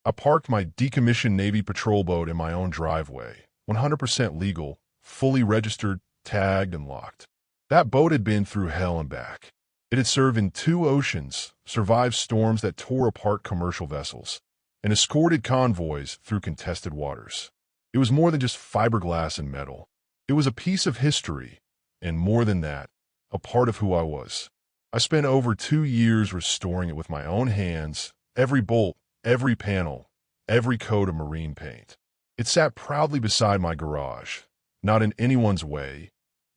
I parked my decommissioned Navy patrol boat in my own driveway, 100% legal, fully registered, tagged, and locked. That boat had been through hell and back. It had served in 2 oceans, survived storms that tore apart commercial vessels, and escorted convoys through contested waters. It was more than just fiberglass and metal. It was a piece of history, and more than that, a part of who I was. I spent over 2 years restoring it with my own hands, every bolt, every panel, every coat of marine paint. It sat proudly beside my garage, not in anyone's way,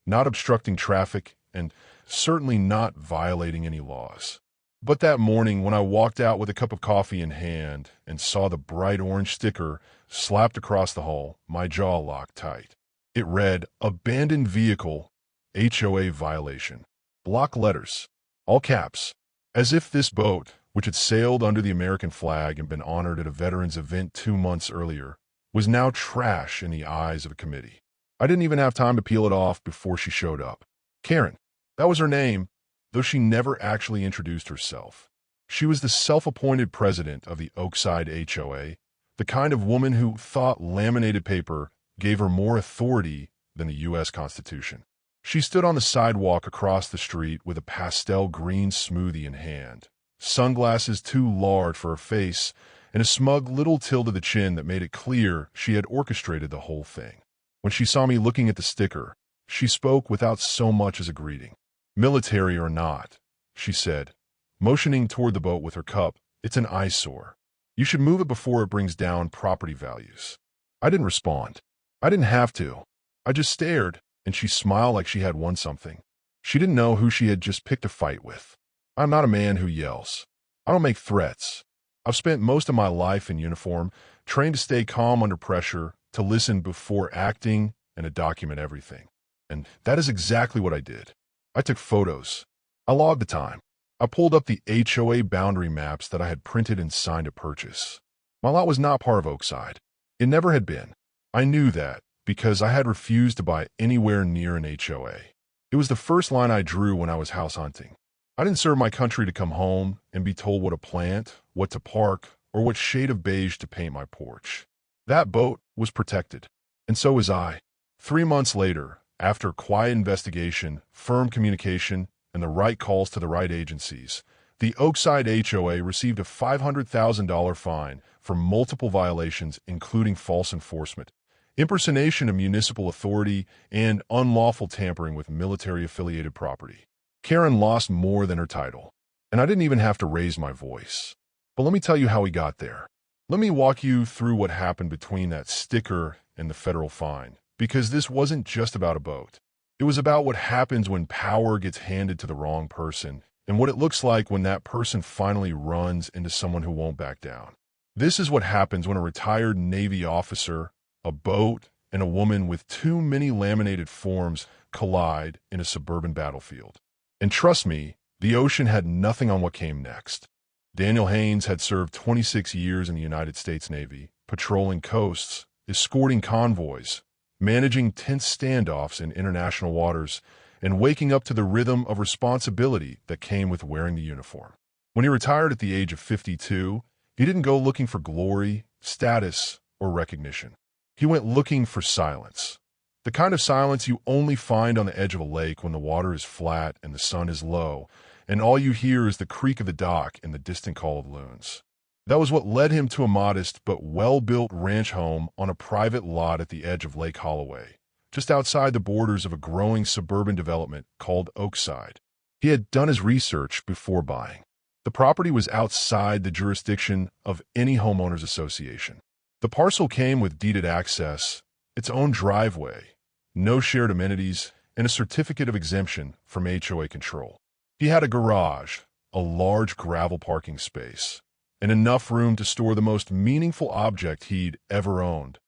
not obstructing traffic, and certainly not violating any laws. But that morning, when I walked out with a cup of coffee in hand and saw the bright orange sticker slapped across the hull, my jaw locked tight. It read, "Abandoned Vehicle, HOA Violation." Block letters, all caps, as if this boat, which had sailed under the American flag and been honored at a veterans event 2 months earlier, was now trash in the eyes of a committee. I didn't even have time to peel it off before she showed up. Karen, that was her name, though she never actually introduced herself. She was the self-appointed president of the Oakside HOA, the kind of woman who thought laminated paper gave her more authority than the U.S. Constitution. She stood on the sidewalk across the street with a pastel green smoothie in hand, sunglasses too large for her face, and a smug little tilt of the chin that made it clear she had orchestrated the whole thing. When she saw me looking at the sticker, she spoke without so much as a greeting. "Military or not," she said, motioning toward the boat with her cup, "it's an eyesore. You should move it before it brings down property values." I didn't respond. I didn't have to. I just stared, and she smiled like she had won something. She didn't know who she had just picked a fight with. I'm not a man who yells. I don't make threats. I've spent most of my life in uniform, trained to stay calm under pressure, to listen before acting, and to document everything. And that is exactly what I did. I took photos. I logged the time. I pulled up the HOA boundary maps that I had printed and signed to purchase. My lot was not part of Oakside. It never had been. I knew that because I had refused to buy anywhere near an HOA. It was the first line I drew when I was house hunting. I didn't serve my country to come home and be told what to plant, what to park, or what shade of beige to paint my porch. That boat was protected, and so was I. 3 months later, after quiet investigation, firm communication, and the right calls to the right agencies, the Oakside HOA received a $500,000 fine for multiple violations, including false enforcement, impersonation of municipal authority, and unlawful tampering with military-affiliated property. Karen lost more than her title, and I didn't even have to raise my voice. But let me tell you how we got there. Let me walk you through what happened between that sticker and the federal fine, because this wasn't just about a boat. It was about what happens when power gets handed to the wrong person, and what it looks like when that person finally runs into someone who won't back down. This is what happens when a retired Navy officer, a boat, and a woman with too many laminated forms collide in a suburban battlefield. And trust me, the ocean had nothing on what came next. Daniel Haynes had served 26 years in the United States Navy, patrolling coasts, escorting convoys, managing tense standoffs in international waters, and waking up to the rhythm of responsibility that came with wearing the uniform. When he retired at the age of 52, he didn't go looking for glory, status, or recognition. He went looking for silence. The kind of silence you only find on the edge of a lake when the water is flat and the sun is low, and all you hear is the creak of the dock and the distant call of loons. That was what led him to a modest but well-built ranch home on a private lot at the edge of Lake Holloway, just outside the borders of a growing suburban development called Oakside. He had done his research before buying. The property was outside the jurisdiction of any homeowners association. The parcel came with deeded access, its own driveway, no shared amenities, and a certificate of exemption from HOA control. He had a garage, a large gravel parking space, and enough room to store the most meaningful object he'd ever owned,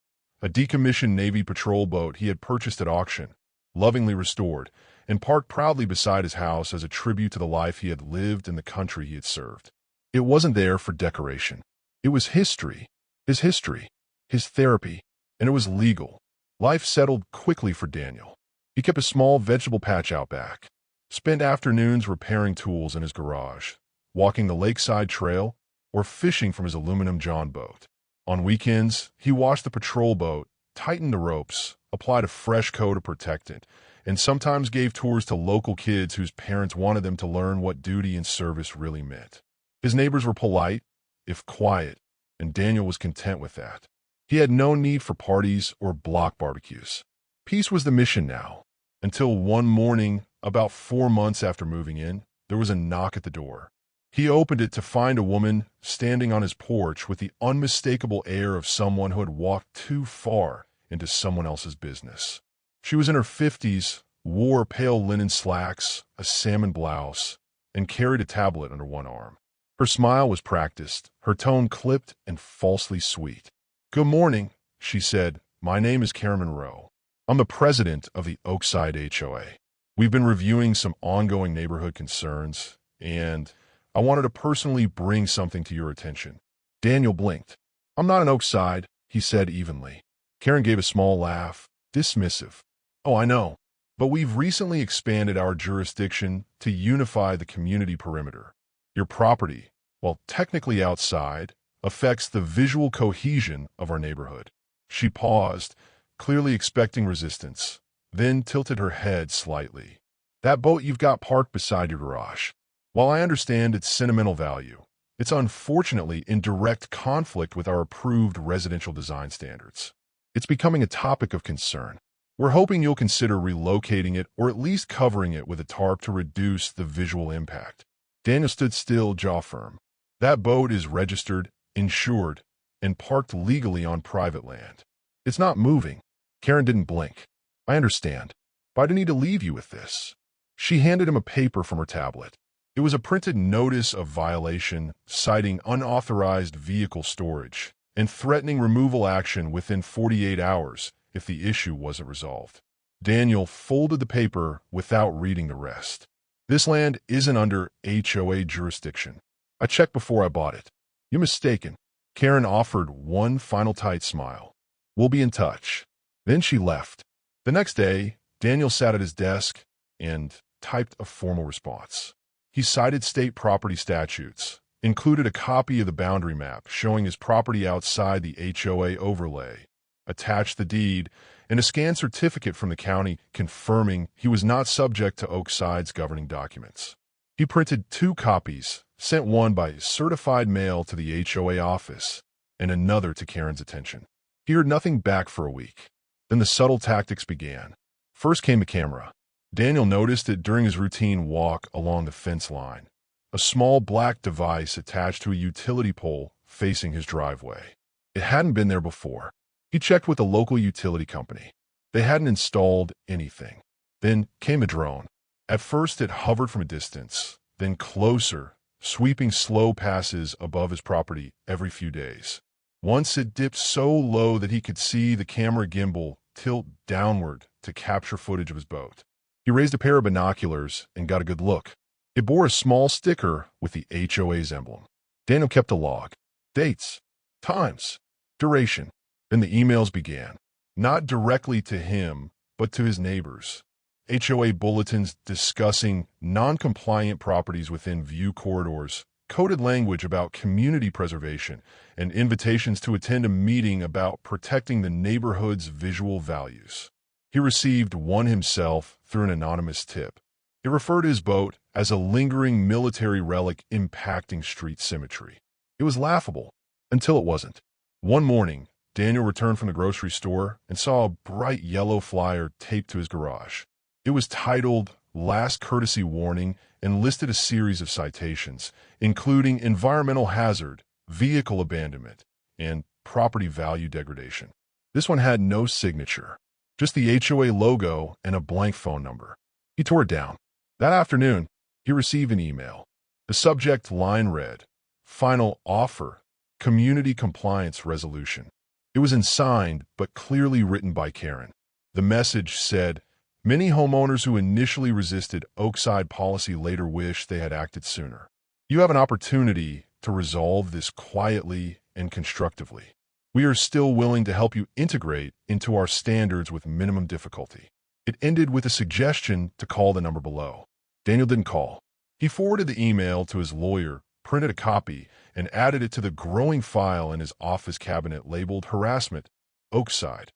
a decommissioned Navy patrol boat he had purchased at auction, lovingly restored, and parked proudly beside his house as a tribute to the life he had lived and the country he had served. It wasn't there for decoration. It was history, his therapy, and it was legal. Life settled quickly for Daniel. He kept a small vegetable patch out back, spent afternoons repairing tools in his garage, walking the lakeside trail, or fishing from his aluminum John boat. On weekends, he washed the patrol boat, tightened the ropes, applied a fresh coat of protectant, and sometimes gave tours to local kids whose parents wanted them to learn what duty and service really meant. His neighbors were polite, if quiet, and Daniel was content with that. He had no need for parties or block barbecues. Peace was the mission now, until one morning, about 4 months after moving in, there was a knock at the door. He opened it to find a woman standing on his porch with the unmistakable air of someone who had walked too far into someone else's business. She was in her 50s, wore pale linen slacks, a salmon blouse, and carried a tablet under one arm. Her smile was practiced, her tone clipped and falsely sweet. "Good morning," she said. "My name is Karen Monroe. I'm the president of the Oakside HOA. We've been reviewing some ongoing neighborhood concerns, and I wanted to personally bring something to your attention." Daniel blinked. "I'm not an Oakside," he said evenly. Karen gave a small laugh, dismissive. "Oh, I know, but we've recently expanded our jurisdiction to unify the community perimeter. Your property, while technically outside, affects the visual cohesion of our neighborhood." She paused, clearly expecting resistance, then tilted her head slightly. "That boat you've got parked beside your garage. While I understand its sentimental value, it's unfortunately in direct conflict with our approved residential design standards. It's becoming a topic of concern. We're hoping you'll consider relocating it or at least covering it with a tarp to reduce the visual impact." Daniel stood still, jaw firm. "That boat is registered, insured, and parked legally on private land. It's not moving." Karen didn't blink. "I understand, but I didn't need to leave you with this." She handed him a paper from her tablet. It was a printed notice of violation citing unauthorized vehicle storage and threatening removal action within 48 hours if the issue wasn't resolved. Daniel folded the paper without reading the rest. "This land isn't under HOA jurisdiction. I checked before I bought it." "You're mistaken." Karen offered one final tight smile. "We'll be in touch." Then she left. The next day, Daniel sat at his desk and typed a formal response. He cited state property statutes, included a copy of the boundary map showing his property outside the HOA overlay, attached the deed, and a scanned certificate from the county confirming he was not subject to Oakside's governing documents. He printed 2 copies, sent one by certified mail to the HOA office and another to Karen's attention. He heard nothing back for a week. Then the subtle tactics began. First came the camera. Daniel noticed it during his routine walk along the fence line, a small black device attached to a utility pole facing his driveway. It hadn't been there before. He checked with a local utility company. They hadn't installed anything. Then came a drone. At first it hovered from a distance, then closer, sweeping slow passes above his property every few days. Once it dipped so low that he could see the camera gimbal tilt downward to capture footage of his boat. He raised a pair of binoculars and got a good look. It bore a small sticker with the HOA's emblem. Daniel kept a log. Dates, times, duration. Then the emails began. Not directly to him, but to his neighbors. HOA bulletins discussing non-compliant properties within view corridors, coded language about community preservation, and invitations to attend a meeting about protecting the neighborhood's visual values. He received one himself through an anonymous tip. It referred to his boat as a lingering military relic impacting street symmetry. It was laughable, until it wasn't. One morning, Daniel returned from the grocery store and saw a bright yellow flyer taped to his garage. It was titled Last Courtesy Warning and listed a series of citations, including environmental hazard, vehicle abandonment, and property value degradation. This one had no signature, just the HOA logo and a blank phone number. He tore it down. That afternoon, he received an email. The subject line read, "Final Offer, Community Compliance Resolution." It was unsigned, but clearly written by Karen. The message said, "Many homeowners who initially resisted Oakside policy later wish they had acted sooner. You have an opportunity to resolve this quietly and constructively. We are still willing to help you integrate into our standards with minimum difficulty." It ended with a suggestion to call the number below. Daniel didn't call. He forwarded the email to his lawyer, printed a copy, and added it to the growing file in his office cabinet labeled Harassment, Oakside.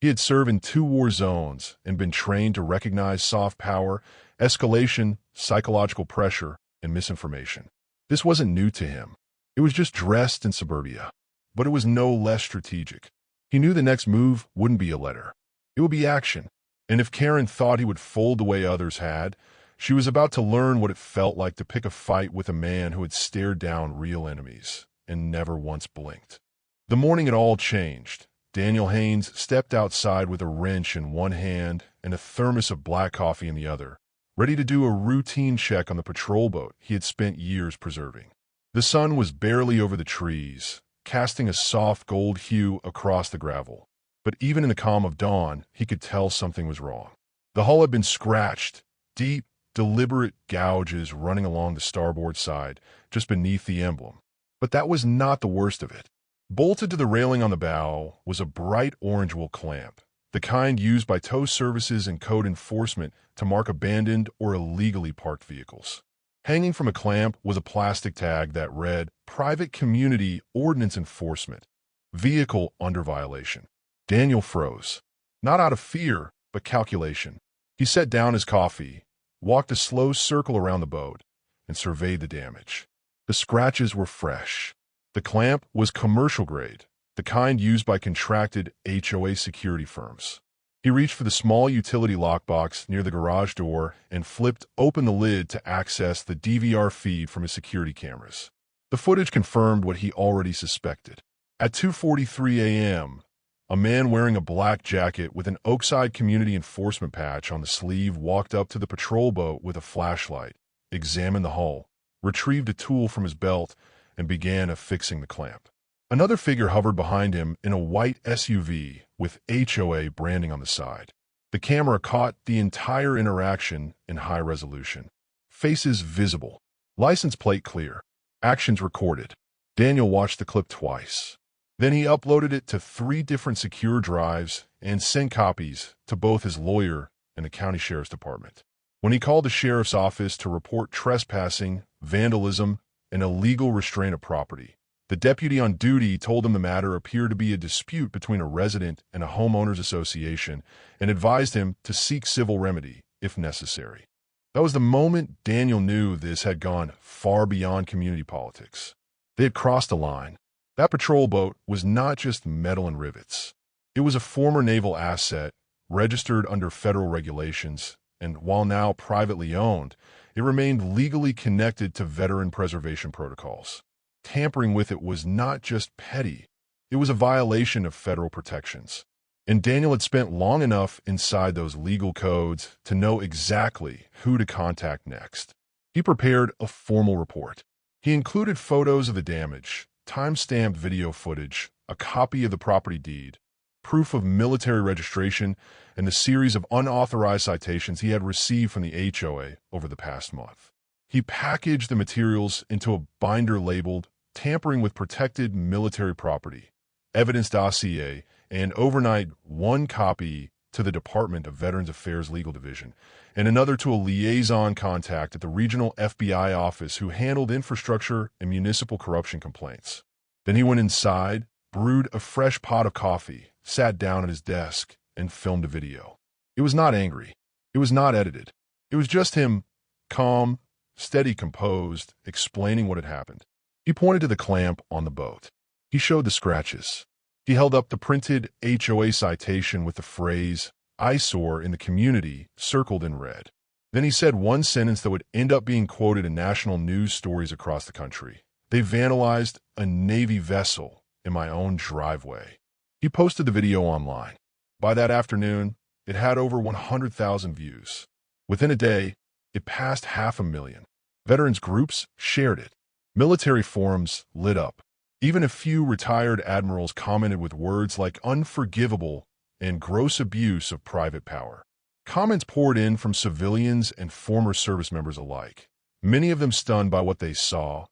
He had served in 2 war zones and been trained to recognize soft power, escalation, psychological pressure, and misinformation. This wasn't new to him. It was just dressed in suburbia. But it was no less strategic. He knew the next move wouldn't be a letter. It would be action. And if Karen thought he would fold the way others had, she was about to learn what it felt like to pick a fight with a man who had stared down real enemies and never once blinked. The morning it all changed. Daniel Haynes stepped outside with a wrench in one hand and a thermos of black coffee in the other, ready to do a routine check on the patrol boat he had spent years preserving. The sun was barely over the trees, casting a soft gold hue across the gravel. But even in the calm of dawn, he could tell something was wrong. The hull had been scratched, deep, deliberate gouges running along the starboard side, just beneath the emblem. But that was not the worst of it. Bolted to the railing on the bow was a bright orange wool clamp, the kind used by tow services and code enforcement to mark abandoned or illegally parked vehicles. Hanging from a clamp was a plastic tag that read, Private Community Ordinance Enforcement, Vehicle Under Violation. Daniel froze, not out of fear, but calculation. He set down his coffee, walked a slow circle around the boat, and surveyed the damage. The scratches were fresh. The clamp was commercial grade, the kind used by contracted HOA security firms. He reached for the small utility lockbox near the garage door and flipped open the lid to access the DVR feed from his security cameras. The footage confirmed what he already suspected. At 2:43 a.m., a man wearing a black jacket with an Oakside Community Enforcement patch on the sleeve walked up to the patrol boat with a flashlight, examined the hull, retrieved a tool from his belt, and began affixing the clamp. Another figure hovered behind him in a white SUV with HOA branding on the side. The camera caught the entire interaction in high resolution. Faces visible. License plate clear. Actions recorded. Daniel watched the clip twice. Then he uploaded it to 3 different secure drives and sent copies to both his lawyer and the county sheriff's department. When he called the sheriff's office to report trespassing, vandalism, and illegal restraint of property, the deputy on duty told him the matter appeared to be a dispute between a resident and a homeowners association and advised him to seek civil remedy if necessary. That was the moment Daniel knew this had gone far beyond community politics. They had crossed a line. That patrol boat was not just metal and rivets. It was a former naval asset, registered under federal regulations, and while now privately owned, it remained legally connected to veteran preservation protocols. Tampering with it was not just petty, it was a violation of federal protections. And Daniel had spent long enough inside those legal codes to know exactly who to contact next. He prepared a formal report. He included photos of the damage, time-stamped video footage, a copy of the property deed, proof of military registration, and the series of unauthorized citations he had received from the HOA over the past month. He packaged the materials into a binder labeled Tampering with Protected Military Property, Evidence Dossier, and overnight 1 copy to the Department of Veterans Affairs Legal Division, and another to a liaison contact at the regional FBI office who handled infrastructure and municipal corruption complaints. Then he went inside, brewed a fresh pot of coffee, sat down at his desk, and filmed a video. It was not angry. It was not edited. It was just him, calm, steady, composed, explaining what had happened. He pointed to the clamp on the boat. He showed the scratches. He held up the printed HOA citation with the phrase, eyesore in the community, circled in red. Then he said one sentence that would end up being quoted in national news stories across the country. They vandalized a Navy vessel in my own driveway. He posted the video online. By that afternoon, it had over 100,000 views. Within a day, it passed 500,000. Veterans groups shared it. Military forums lit up. Even a few retired admirals commented with words like unforgivable and gross abuse of private power. Comments poured in from civilians and former service members alike, many of them stunned by what they saw,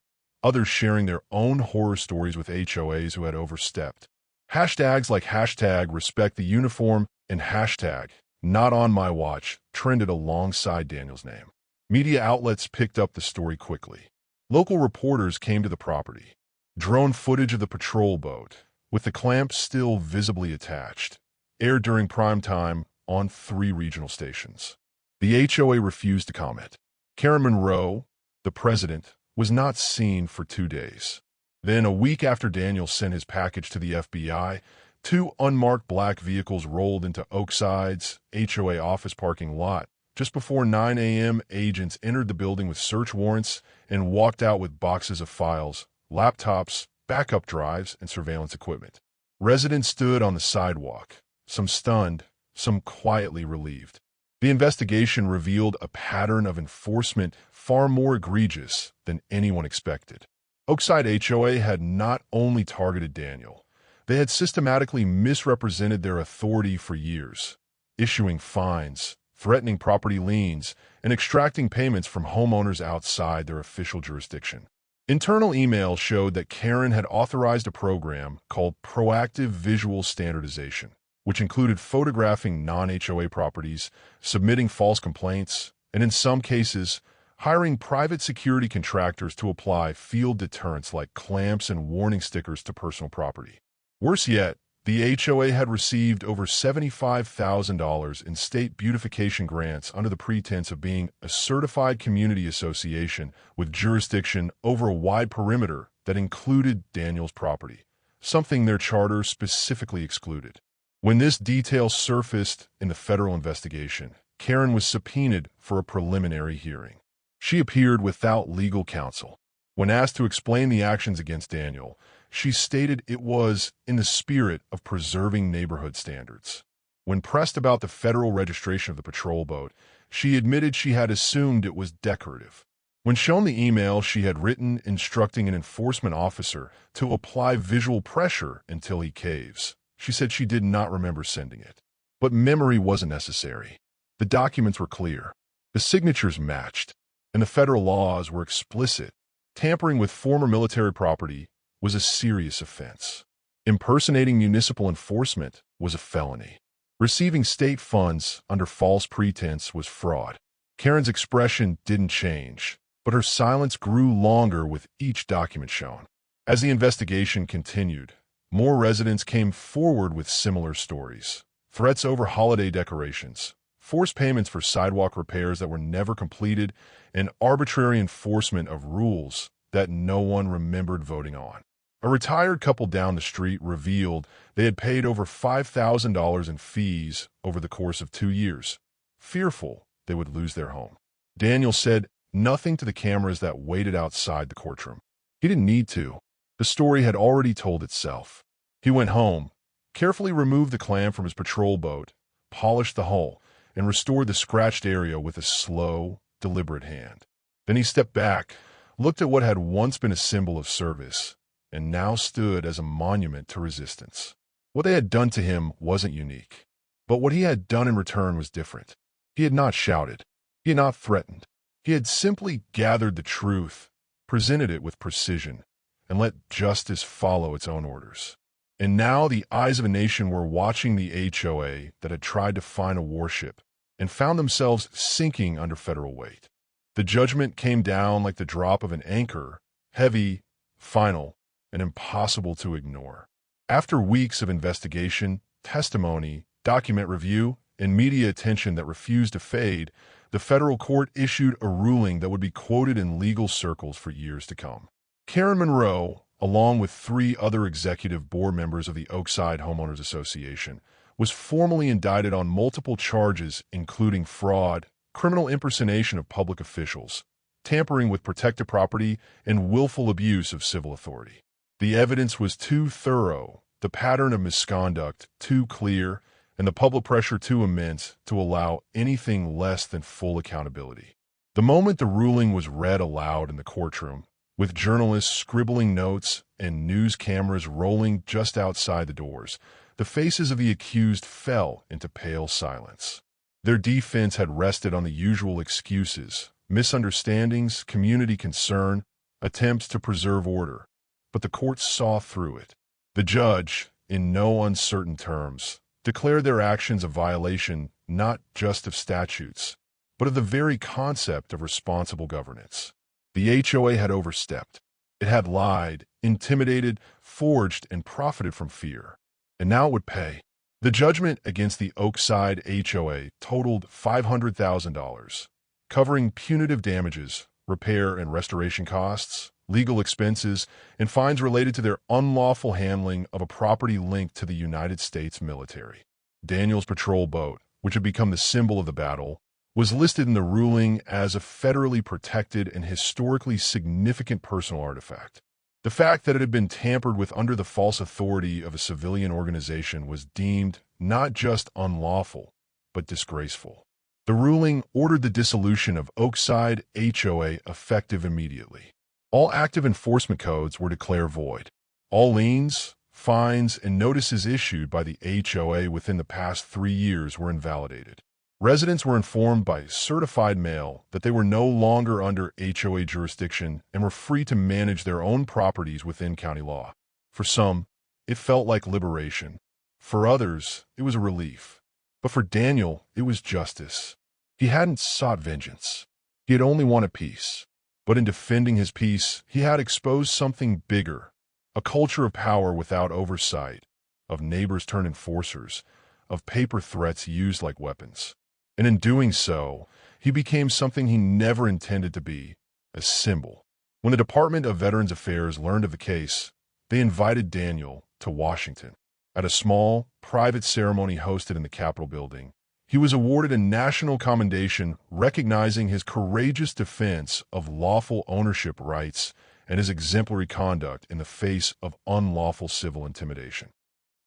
others sharing their own horror stories with HOAs who had overstepped. Hashtags like hashtag respect the uniform and hashtag not on my watch trended alongside Daniel's name. Media outlets picked up the story quickly. Local reporters came to the property. Drone footage of the patrol boat, with the clamps still visibly attached, aired during prime time on 3 regional stations. The HOA refused to comment. Karen Monroe, the president, was not seen for 2 days. Then, a week after Daniel sent his package to the FBI, 2 unmarked black vehicles rolled into Oakside's HOA office parking lot. Just before 9 a.m., agents entered the building with search warrants and walked out with boxes of files, laptops, backup drives, and surveillance equipment. Residents stood on the sidewalk, some stunned, some quietly relieved. The investigation revealed a pattern of enforcement far more egregious than anyone expected. Oakside HOA had not only targeted Daniel, they had systematically misrepresented their authority for years, issuing fines, threatening property liens, and extracting payments from homeowners outside their official jurisdiction. Internal emails showed that Karen had authorized a program called Proactive Visual Standardization, which included photographing non-HOA properties, submitting false complaints, and in some cases, hiring private security contractors to apply field deterrents like clamps and warning stickers to personal property. Worse yet, the HOA had received over $75,000 in state beautification grants under the pretense of being a certified community association with jurisdiction over a wide perimeter that included Daniel's property, something their charter specifically excluded. When this detail surfaced in the federal investigation, Karen was subpoenaed for a preliminary hearing. She appeared without legal counsel. When asked to explain the actions against Daniel, she stated it was in the spirit of preserving neighborhood standards. When pressed about the federal registration of the patrol boat, she admitted she had assumed it was decorative. When shown the email she had written instructing an enforcement officer to apply visual pressure until he caves, she said she did not remember sending it. But memory wasn't necessary. The documents were clear. The signatures matched, and the federal laws were explicit. Tampering with former military property was a serious offense. Impersonating municipal enforcement was a felony. Receiving state funds under false pretense was fraud. Karen's expression didn't change, but her silence grew longer with each document shown. As the investigation continued, more residents came forward with similar stories. Threats over holiday decorations, forced payments for sidewalk repairs that were never completed, and arbitrary enforcement of rules that no one remembered voting on. A retired couple down the street revealed they had paid over $5,000 in fees over the course of 2 years, fearful they would lose their home. Daniel said nothing to the cameras that waited outside the courtroom. He didn't need to. The story had already told itself. He went home, carefully removed the clam from his patrol boat, polished the hull, and restored the scratched area with a slow, deliberate hand. Then he stepped back, looked at what had once been a symbol of service, and now stood as a monument to resistance. What they had done to him wasn't unique, but what he had done in return was different. He had not shouted. He had not threatened. He had simply gathered the truth, presented it with precision, and let justice follow its own orders. And now the eyes of a nation were watching the HOA that had tried to find a warship and found themselves sinking under federal weight. The judgment came down like the drop of an anchor, heavy, final, and impossible to ignore. After weeks of investigation, testimony, document review, and media attention that refused to fade, the federal court issued a ruling that would be quoted in legal circles for years to come. Karen Monroe, along with 3 other executive board members of the Oakside Homeowners Association, was formally indicted on multiple charges including fraud, criminal impersonation of public officials, tampering with protected property, and willful abuse of civil authority. The evidence was too thorough, the pattern of misconduct too clear, and the public pressure too immense to allow anything less than full accountability. The moment the ruling was read aloud in the courtroom, with journalists scribbling notes and news cameras rolling just outside the doors, the faces of the accused fell into pale silence. Their defense had rested on the usual excuses, misunderstandings, community concern, attempts to preserve order. But the court saw through it. The judge, in no uncertain terms, declared their actions a violation not just of statutes, but of the very concept of responsible governance. The HOA had overstepped. It had lied, intimidated, forged, and profited from fear. And now it would pay. The judgment against the Oakside HOA totaled $500,000, covering punitive damages, repair and restoration costs, legal expenses, and fines related to their unlawful handling of a property linked to the United States military. Daniel's patrol boat, which had become the symbol of the battle, was listed in the ruling as a federally protected and historically significant personal artifact. The fact that it had been tampered with under the false authority of a civilian organization was deemed not just unlawful, but disgraceful. The ruling ordered the dissolution of Oakside HOA effective immediately. All active enforcement codes were declared void. All liens, fines, and notices issued by the HOA within the past 3 years were invalidated. Residents were informed by certified mail that they were no longer under HOA jurisdiction and were free to manage their own properties within county law. For some, it felt like liberation. For others, it was a relief. But for Daniel, it was justice. He hadn't sought vengeance. He had only wanted peace. But in defending his peace, he had exposed something bigger, a culture of power without oversight, of neighbors turned enforcers, of paper threats used like weapons. And in doing so, he became something he never intended to be, a symbol. When the Department of Veterans Affairs learned of the case, they invited Daniel to Washington. At a small, private ceremony hosted in the Capitol building, he was awarded a national commendation recognizing his courageous defense of lawful ownership rights and his exemplary conduct in the face of unlawful civil intimidation.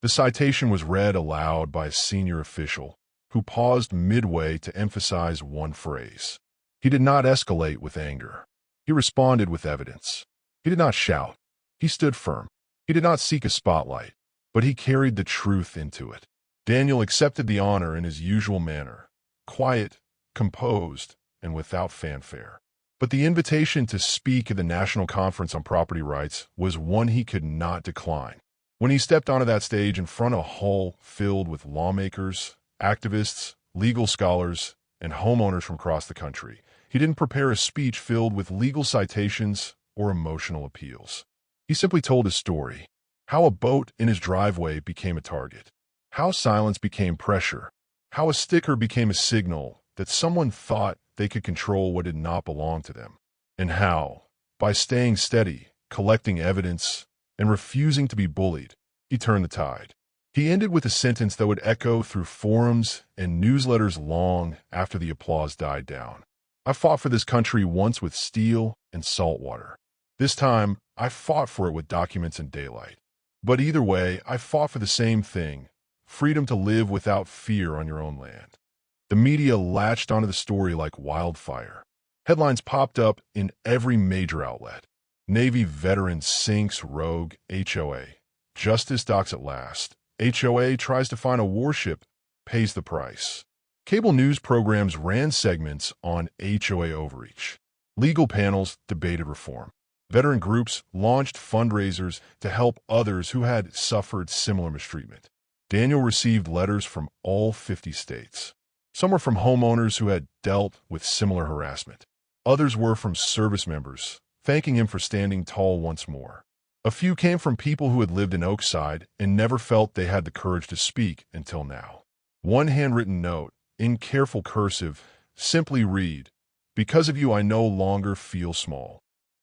The citation was read aloud by a senior official, who paused midway to emphasize one phrase. He did not escalate with anger. He responded with evidence. He did not shout. He stood firm. He did not seek a spotlight, but he carried the truth into it. Daniel accepted the honor in his usual manner, quiet, composed, and without fanfare. But the invitation to speak at the National Conference on Property Rights was one he could not decline. When he stepped onto that stage in front of a hall filled with lawmakers, activists, legal scholars, and homeowners from across the country, he didn't prepare a speech filled with legal citations or emotional appeals. He simply told his story, how a boat in his driveway became a target, how silence became pressure, how a sticker became a signal that someone thought they could control what did not belong to them, and how, by staying steady, collecting evidence, and refusing to be bullied, he turned the tide. He ended with a sentence that would echo through forums and newsletters long after the applause died down. I fought for this country once with steel and salt water. This time, I fought for it with documents and daylight. But either way, I fought for the same thing, freedom to live without fear on your own land. The media latched onto the story like wildfire. Headlines popped up in every major outlet. Navy veteran sinks rogue HOA. Justice docks at last. HOA tries to find a warship, pays the price. Cable news programs ran segments on HOA overreach. Legal panels debated reform. Veteran groups launched fundraisers to help others who had suffered similar mistreatment. Daniel received letters from all 50 states. Some were from homeowners who had dealt with similar harassment. Others were from service members, thanking him for standing tall once more. A few came from people who had lived in Oakside and never felt they had the courage to speak until now. One handwritten note, in careful cursive, simply read, "Because of you, I no longer feel small."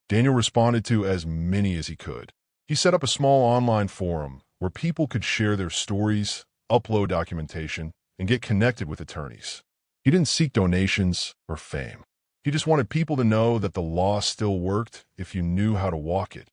Daniel responded to as many as he could. He set up a small online forum where people could share their stories, upload documentation, and get connected with attorneys. He didn't seek donations or fame. He just wanted people to know that the law still worked if you knew how to walk it,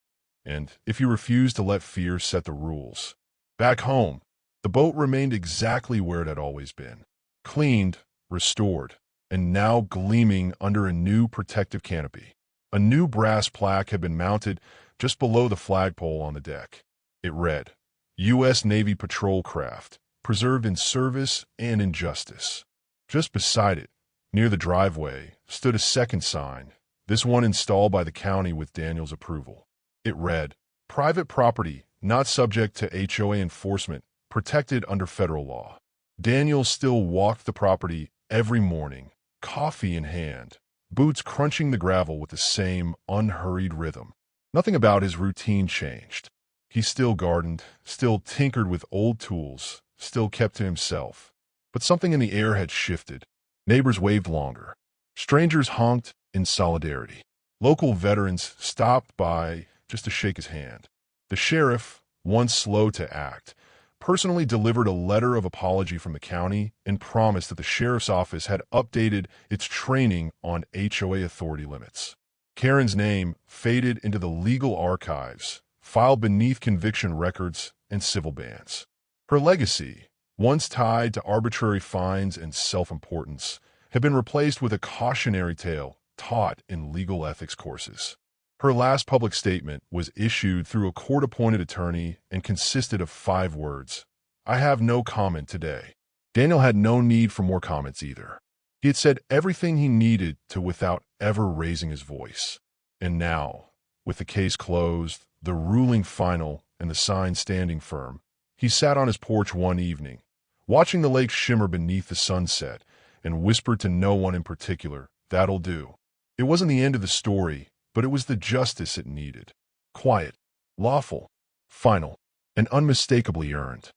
and if you refused to let fear set the rules. Back home, the boat remained exactly where it had always been, cleaned, restored, and now gleaming under a new protective canopy. A new brass plaque had been mounted just below the flagpole on the deck. It read, U.S. Navy Patrol Craft, preserved in service and in justice. Just beside it, near the driveway, stood a second sign, this one installed by the county with Daniel's approval. It read, Private property, not subject to HOA enforcement, protected under federal law. Daniel still walked the property every morning, coffee in hand, boots crunching the gravel with the same unhurried rhythm. Nothing about his routine changed. He still gardened, still tinkered with old tools, still kept to himself. But something in the air had shifted. Neighbors waved longer. Strangers honked in solidarity. Local veterans stopped by just to shake his hand. The sheriff, once slow to act, personally delivered a letter of apology from the county and promised that the sheriff's office had updated its training on HOA authority limits. Karen's name faded into the legal archives, filed beneath conviction records and civil bans. Her legacy, once tied to arbitrary fines and self-importance, had been replaced with a cautionary tale taught in legal ethics courses. Her last public statement was issued through a court-appointed attorney and consisted of 5 words. "I have no comment today." Daniel had no need for more comments either. He had said everything he needed to without ever raising his voice. And now, with the case closed, the ruling final, and the sign standing firm, he sat on his porch one evening, watching the lake shimmer beneath the sunset, and whispered to no one in particular, "That'll do." It wasn't the end of the story, but it was the justice it needed. Quiet, lawful, final, and unmistakably earned.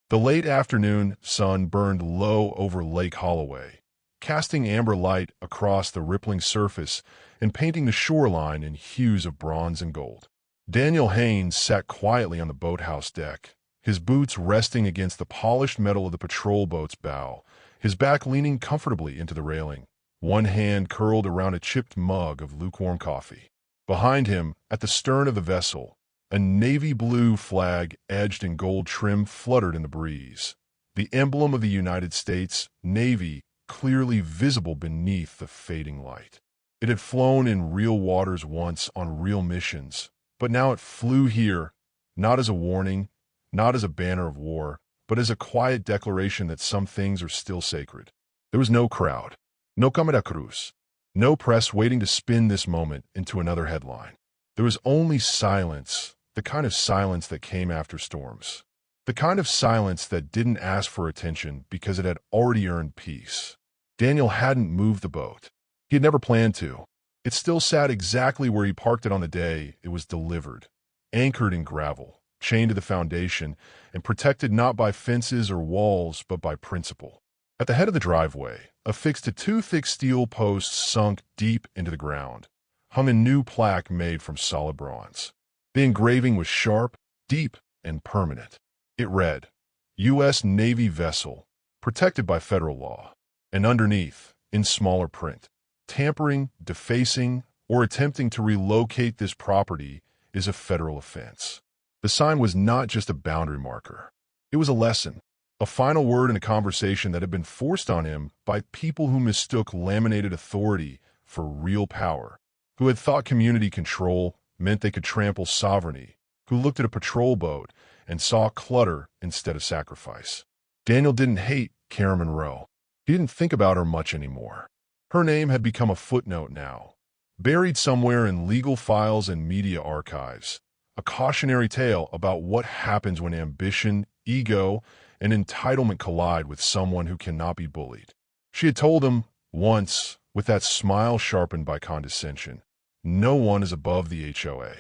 The late afternoon sun burned low over Lake Holloway, casting amber light across the rippling surface and painting the shoreline in hues of bronze and gold. Daniel Haynes sat quietly on the boathouse deck, his boots resting against the polished metal of the patrol boat's bow, his back leaning comfortably into the railing, one hand curled around a chipped mug of lukewarm coffee. Behind him, at the stern of the vessel, a navy blue flag edged in gold trim fluttered in the breeze, the emblem of the United States Navy clearly visible beneath the fading light. It had flown in real waters once on real missions, but now it flew here, not as a warning, not as a banner of war, but as a quiet declaration that some things are still sacred. There was no crowd, no Camera Cruz, no press waiting to spin this moment into another headline. There was only silence, the kind of silence that came after storms. The kind of silence that didn't ask for attention because it had already earned peace. Daniel hadn't moved the boat. He had never planned to. It still sat exactly where he parked it on the day it was delivered, anchored in gravel, chained to the foundation, and protected not by fences or walls but by principle. At the head of the driveway, affixed to 2 thick steel posts sunk deep into the ground, hung a new plaque made from solid bronze. The engraving was sharp, deep, and permanent. It read, U.S. Navy vessel, protected by federal law. And underneath, in smaller print, tampering, defacing, or attempting to relocate this property is a federal offense. The sign was not just a boundary marker. It was a lesson, a final word in a conversation that had been forced on him by people who mistook laminated authority for real power, who had thought community control meant they could trample sovereignty, who looked at a patrol boat and saw clutter instead of sacrifice. Daniel didn't hate Karen Monroe. He didn't think about her much anymore. Her name had become a footnote now, buried somewhere in legal files and media archives, a cautionary tale about what happens when ambition, ego, and entitlement collide with someone who cannot be bullied. She had told him once, with that smile sharpened by condescension, no one is above the HOA.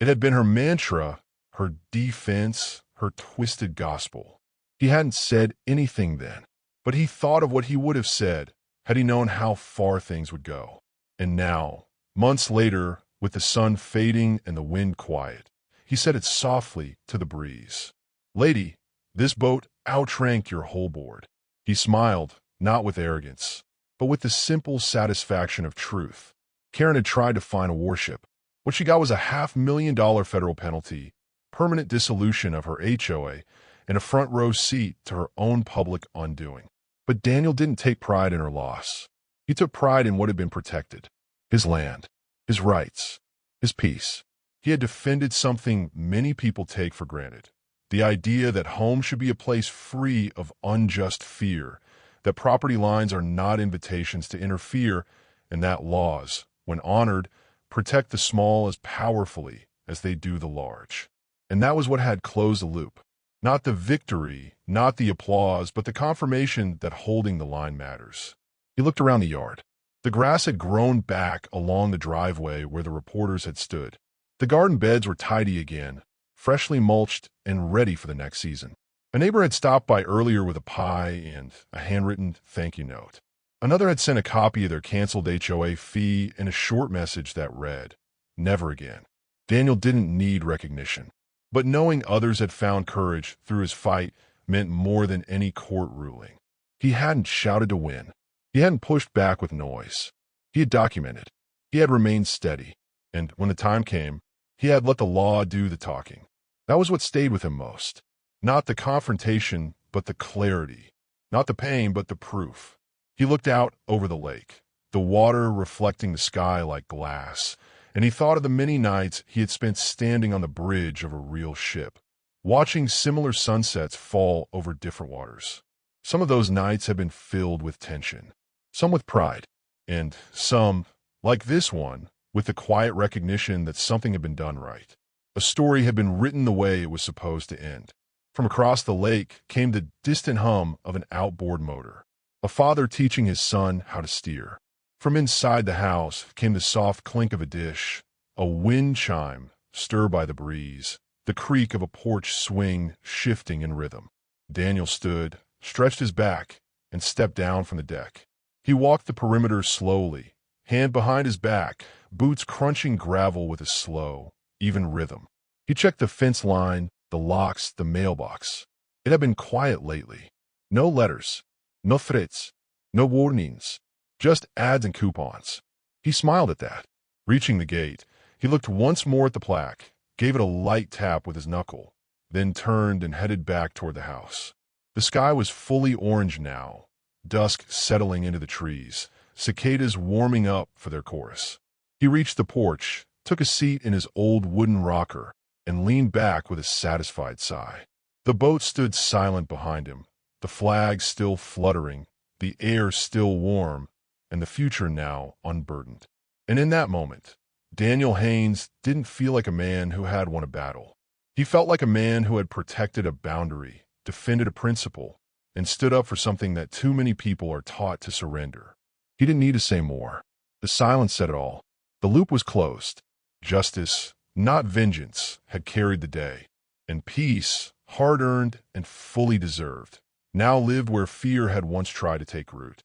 It had been her mantra, her defense, her twisted gospel. He hadn't said anything then, but he thought of what he would have said had he known how far things would go. And now, months later, with the sun fading and the wind quiet, he said it softly to the breeze. "Lady, this boat outranked your whole board." He smiled, not with arrogance, but with the simple satisfaction of truth. Karen had tried to find a warship. What she got was a $500,000 federal penalty, permanent dissolution of her HOA, and a front-row seat to her own public undoing. But Daniel didn't take pride in her loss. He took pride in what had been protected. His land, his rights, his peace. He had defended something many people take for granted. The idea that home should be a place free of unjust fear, that property lines are not invitations to interfere, and that laws, when honored, protect the small as powerfully as they do the large. And that was what had closed the loop. Not the victory, not the applause, but the confirmation that holding the line matters. He looked around the yard. The grass had grown back along the driveway where the reporters had stood. The garden beds were tidy again, freshly mulched and ready for the next season. A neighbor had stopped by earlier with a pie and a handwritten thank you note. Another had sent a copy of their canceled HOA fee and a short message that read, "Never again." Daniel didn't need recognition, but knowing others had found courage through his fight meant more than any court ruling. He hadn't shouted to win. He hadn't pushed back with noise. He had documented. He had remained steady. And when the time came, he had let the law do the talking. That was what stayed with him most. Not the confrontation, but the clarity. Not the pain, but the proof. He looked out over the lake, the water reflecting the sky like glass, and he thought of the many nights he had spent standing on the bridge of a real ship, watching similar sunsets fall over different waters. Some of those nights had been filled with tension, some with pride, and some, like this one, with the quiet recognition that something had been done right. A story had been written the way it was supposed to end. From across the lake came the distant hum of an outboard motor, a father teaching his son how to steer. From inside the house came the soft clink of a dish, a wind chime stirred by the breeze, the creak of a porch swing shifting in rhythm. Daniel stood, stretched his back, and stepped down from the deck. He walked the perimeter slowly, hand behind his back, boots crunching gravel with a slow, even rhythm. He checked the fence line, the locks, the mailbox. It had been quiet lately. No letters, no threats, no warnings, just ads and coupons. He smiled at that. Reaching the gate, he looked once more at the plaque, gave it a light tap with his knuckle, then turned and headed back toward the house. The sky was fully orange now, dusk settling into the trees, cicadas warming up for their chorus. He reached the porch, took a seat in his old wooden rocker, and leaned back with a satisfied sigh. The boat stood silent behind him, the flag still fluttering, the air still warm, and the future now unburdened. And in that moment, Daniel Haynes didn't feel like a man who had won a battle. He felt like a man who had protected a boundary, defended a principle, and stood up for something that too many people are taught to surrender. He didn't need to say more. The silence said it all. The loop was closed. Justice, not vengeance, had carried the day, and peace, hard-earned and fully deserved, now lived where fear had once tried to take root.